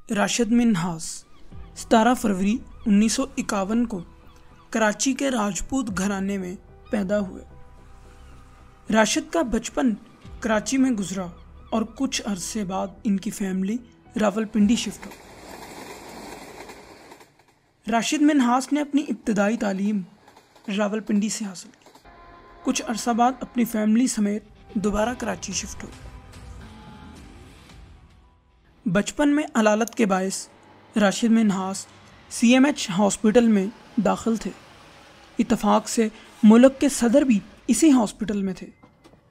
راشد منہاس 17 فروری 1951 کو کراچی کے راجپوت گھرانے میں پیدا ہوئے۔ راشد کا بچپن کراچی میں گزرا اور کچھ عرصے بعد ان کی فیملی راولپنڈی شفٹ ہو۔ راشد منہاس نے اپنی ابتدائی تعلیم راولپنڈی سے حاصل کی۔ کچھ عرصہ بعد اپنی فیملی سمیت دوبارہ کراچی شفٹ ہو۔ بچپن میں علالت کے باعث راشد منہاس CMH ہاسپٹل میں داخل تھے۔ اتفاق سے ملک کے صدر بھی اسی ہاسپٹل میں تھے۔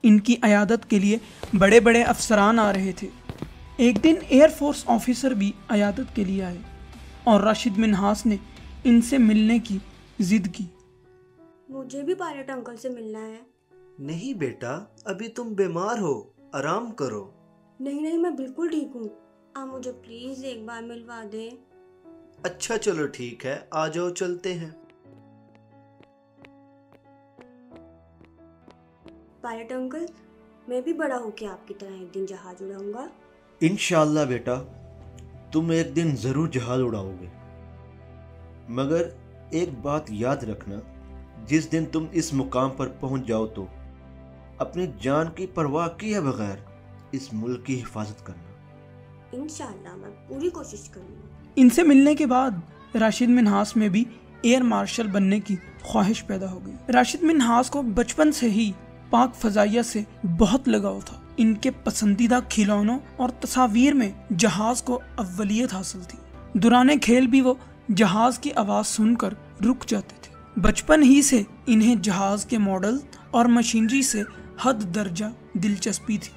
ان کی عیادت کے لیے بڑے بڑے افسران آ رہے تھے۔ ایک دن ایئر فورس آفیسر بھی عیادت کے لیے آئے اور راشد منہاس نے ان سے ملنے کی ضد کی۔ مجھے بھی پائلٹ انکل سے ملنا ہے۔ نہیں بیٹا، ابھی تم بیمار ہو، آرام کرو۔ نہیں میں بالکل ٹھیک ہوں، آپ مجھے پلیز ایک بار ملوا دیں۔ اچھا چلو ٹھیک ہے، آ جاؤ چلتے ہیں۔ پائلٹ انکل، میں بھی بڑا ہو کے آپ کی طرح ایک دن جہاز اڑاؤں گا۔ انشاءاللہ بیٹا، تم ایک دن ضرور جہاز اڑاؤ گے، مگر ایک بات یاد رکھنا، جس دن تم اس مقام پر پہنچ جاؤ تو اپنی جان کی پرواہ کیے بغیر اس ملک کی حفاظت کرنا۔ انشاءاللہ میں پوری کوشش کروں گا۔ ان سے ملنے کے بعد راشد منہاس میں بھی ایئر مارشل بننے کی خواہش پیدا ہو گئی۔ راشد منہاس کو بچپن سے ہی پاک فضائیہ سے بہت لگاؤ تھا۔ ان کے پسندیدہ کھلونوں اور تصاویر میں جہاز کو اولیت حاصل تھی۔ دوران کھیل بھی وہ جہاز کی آواز سن کر رک جاتے تھے۔ بچپن ہی سے انہیں جہاز کے ماڈل اور مشینری سے حد درجہ دلچسپی تھی۔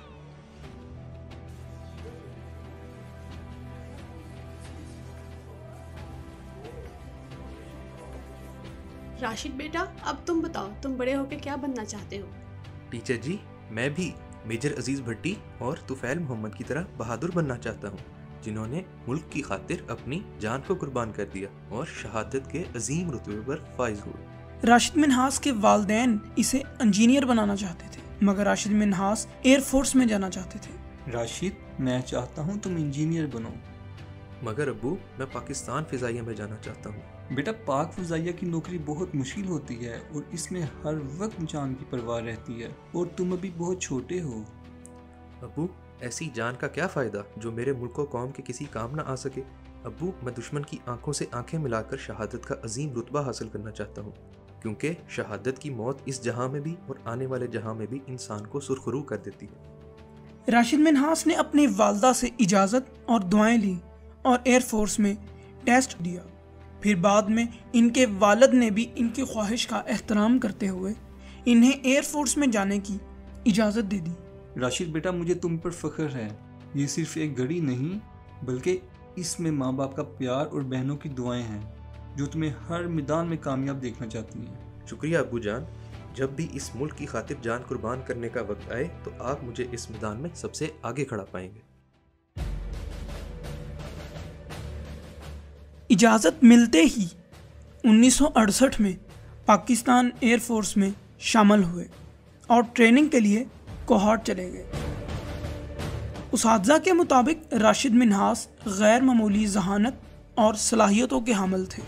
راشد بیٹا، اب تم بتاؤ، تم بڑے ہو کے کیا بننا چاہتے ہو؟ ٹیچر جی، میں بھی میجر عزیز بھٹی اور طفیل محمد کی طرح بہادر بننا چاہتا ہوں، جنہوں نے ملک کی خاطر اپنی جان کو قربان کر دیا اور شہادت کے عظیم رتبے پر فائز ہوئے۔ راشد منہاس کے والدین اسے انجینئر بنانا چاہتے تھے، مگر راشد منہاس ایئر فورس میں جانا چاہتے تھے۔ راشد، میں چاہتا ہوں تم انجینئر بنو۔ مگر ابو، میں پاکستان فضائیہ میں جانا چاہتا ہوں۔ بیٹا، پاک فضائیہ کی نوکری بہت مشکل ہوتی ہے اور اس میں ہر وقت جان کی پرواہ رہتی ہے، اور تم ابھی بہت چھوٹے ہو۔ ابو، ایسی جان کا کیا فائدہ جو میرے ملک و قوم کے کسی کام نہ آ سکے؟ ابو، میں دشمن کی آنکھوں سے آنکھیں ملا کر شہادت کا عظیم رتبہ حاصل کرنا چاہتا ہوں، کیونکہ شہادت کی موت اس جہاں میں بھی اور آنے والے جہاں میں بھی انسان کو سرخرو کر دیتی ہے۔ راشد منہاس نے اپنی والدہ سے اجازت اور دعائیں لی اور ایئر فورس میں ٹیسٹ دیا۔ پھر بعد میں ان کے والد نے بھی ان کی خواہش کا احترام کرتے ہوئے انہیں ایئر فورس میں جانے کی اجازت دے دی۔ راشد بیٹا، مجھے تم پر فخر ہے۔ یہ صرف ایک گھڑی نہیں، بلکہ اس میں ماں باپ کا پیار اور بہنوں کی دعائیں ہیں، جو تمہیں ہر میدان میں کامیاب دیکھنا چاہتی ہیں۔ شکریہ ابو جان، جب بھی اس ملک کی خاطر جان قربان کرنے کا وقت آئے تو آپ مجھے اس میدان میں سب سے آگے کھڑا پائیں گے۔ اجازت ملتے ہی 1968 میں پاکستان ایئر فورس میں شامل ہوئے اور ٹریننگ کے لیے کوہاٹ چلے گئے۔ اساتذہ کے مطابق راشد منہاس غیر معمولی ذہانت اور صلاحیتوں کے حامل تھے۔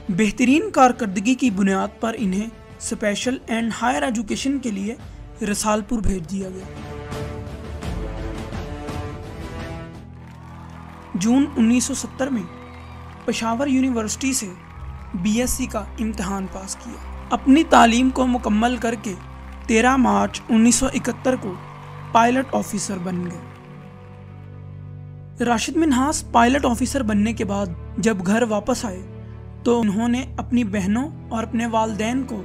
بہترین کارکردگی کی بنیاد پر انہیں اسپیشل اینڈ ہائر ایجوکیشن کے لیے رسالپور بھیج دیا گیا۔ جون 1970 میں پشاور یونیورسٹی سے BSc کا امتحان پاس کیا۔ اپنی تعلیم کو مکمل کر کے 13 مارچ 1971 کو پائلٹ آفیسر بن گئے۔ راشد منہاس پائلٹ آفیسر بننے کے بعد جب گھر واپس آئے تو انہوں نے اپنی بہنوں اور اپنے والدین کو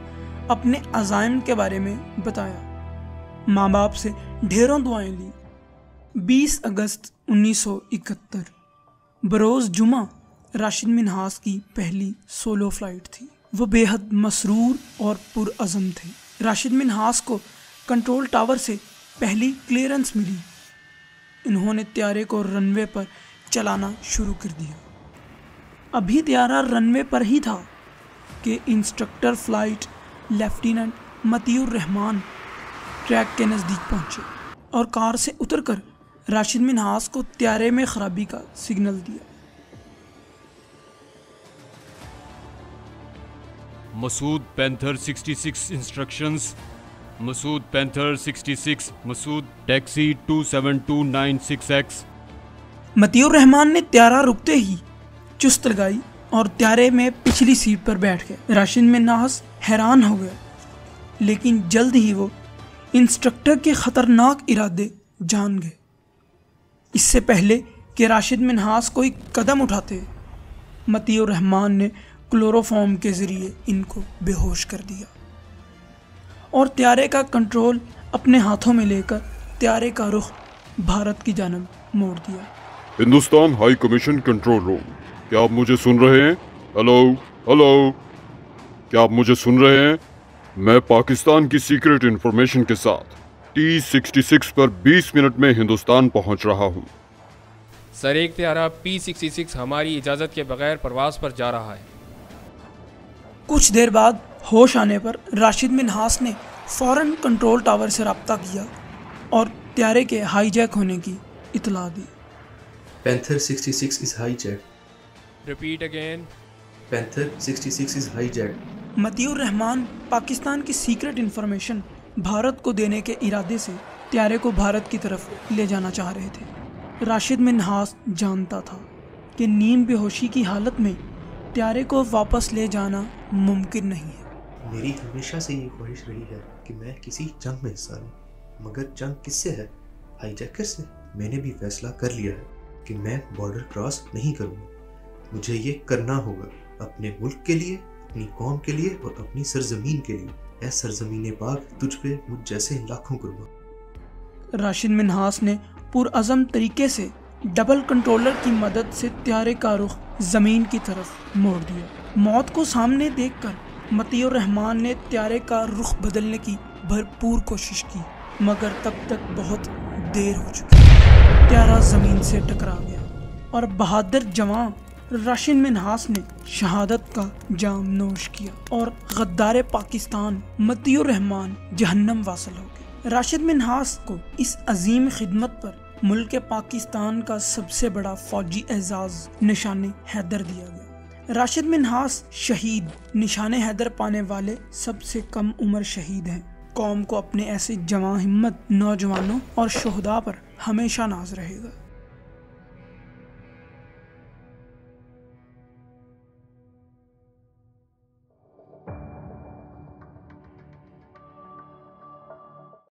اپنے عزائم کے بارے میں بتایا۔ ماں باپ سے ڈھیروں دعائیں لی۔ 20 اگست 1971 بروز جمعہ راشد منہاس کی پہلی سولو فلائٹ تھی۔ وہ بے حد مسرور اور پرعزم تھے۔ راشد منہاس کو کنٹرول ٹاور سے پہلی کلیئرنس ملی۔ انہوں نے طیارے کو رن وے پر چلانا شروع کر دیا۔ ابھی طیارہ رن وے پر ہی تھا کہ انسٹرکٹر فلائٹ لیفٹیننٹ مطیع الرحمان ٹریک کے نزدیک پہنچے اور کار سے اتر کر راشد منہاس کو طیارے میں خرابی کا سگنل دیا۔ مسعود پینتھر 66 انسٹرکشنز، مسعود پینتھر 66، مسعود ٹیکسی 27296X۔ مطیع الرحمان نے طیارہ رکتے ہی چست لگائی اور طیارے میں پچھلی سیٹ پر بیٹھ گئے۔ راشد منہاس حیران ہو گیا، لیکن جلد ہی وہ انسٹرکٹر کے خطرناک ارادے جان گئے۔ اس سے پہلے کہ راشد منہاس کوئی قدم اٹھاتے، مطیع الرحمان نے کلوروفارم کے ذریعے ان کو بے ہوش کر دیا اور طیارے کا کنٹرول اپنے ہاتھوں میں لے کر طیارے کا رخ بھارت کی جانب موڑ دیا۔ Hindustan high commission control room, کیا آپ مجھے سن رہے ہیں؟ ہلو ہلو، کیا آپ مجھے سن رہے ہیں؟ میں پاکستان کی سیکرٹ انفارمیشن کے ساتھ T-66 پر 20 منٹ میں ہندوستان پہنچ رہا ہوں۔ سر، ایک طیارہ P-66 ہماری اجازت کے بغیر پرواز پر جا رہا ہے۔ کچھ دیر بعد ہوش آنے پر راشد منہاس نے فوراً کنٹرول ٹاور سے رابطہ کیا اور طیارے کے ہائی جیک ہونے کی اطلاع دی۔ Panther 66 is hijacked. Repeat again. Panther 66 is hijacked. Matiur Rahman Pakistan کی سیکرٹ انفارمیشن بھارت کو دینے کے ارادے سے طیارے کو بھارت کی طرف لے جانا چاہ رہے تھے۔ راشد منہاس جانتا تھا کہ نیم بے ہوشی کی حالت میں طیارے کو واپس لے جانا ممکن نہیں ہے۔ میری ہمیشہ سے یہ خواہش رہی ہے کہ میں کسی جنگ میں حصہ لوں، مگر جنگ کس سے ہے؟ ہائی جیکر سے۔ میں نے بھی فیصلہ کر لیا ہے کہ میں بارڈر کراس نہیں کروں گا۔ مجھے یہ کرنا ہوگا، اپنے ملک کے لیے، اپنی قوم کے لیے اور اپنی سرزمین کے لیے۔ اے سرزمین پاک، تجھ پہ مجھ جیسے لاکھوں قربان۔ راشد منہاس نے پرعزم طریقے سے ڈبل کنٹرولر کی مدد سے طیارے کا رخ زمین کی طرف موڑ دیا۔ موت کو سامنے دیکھ کر مطیع الرحمان نے طیارے کا رخ بدلنے کی بھرپور کوشش کی، مگر تب تک بہت دیر ہو چکی۔ طیارہ زمین سے ٹکرا گیا اور بہادر جوان راشد منہاس نے شہادت کا جام نوش کیا اور غدار پاکستان مطیع الرحمان جہنم واصل ہو گئے۔ راشد منہاس کو اس عظیم خدمت پر ملک پاکستان کا سب سے بڑا فوجی اعزاز نشان حیدر دیا گیا۔ راشد منہاس شہید نشان حیدر پانے والے سب سے کم عمر شہید ہیں۔ قوم کو اپنے ایسے جواں ہمت نوجوانوں اور شہداء پر ہمیشہ ناز رہے گا۔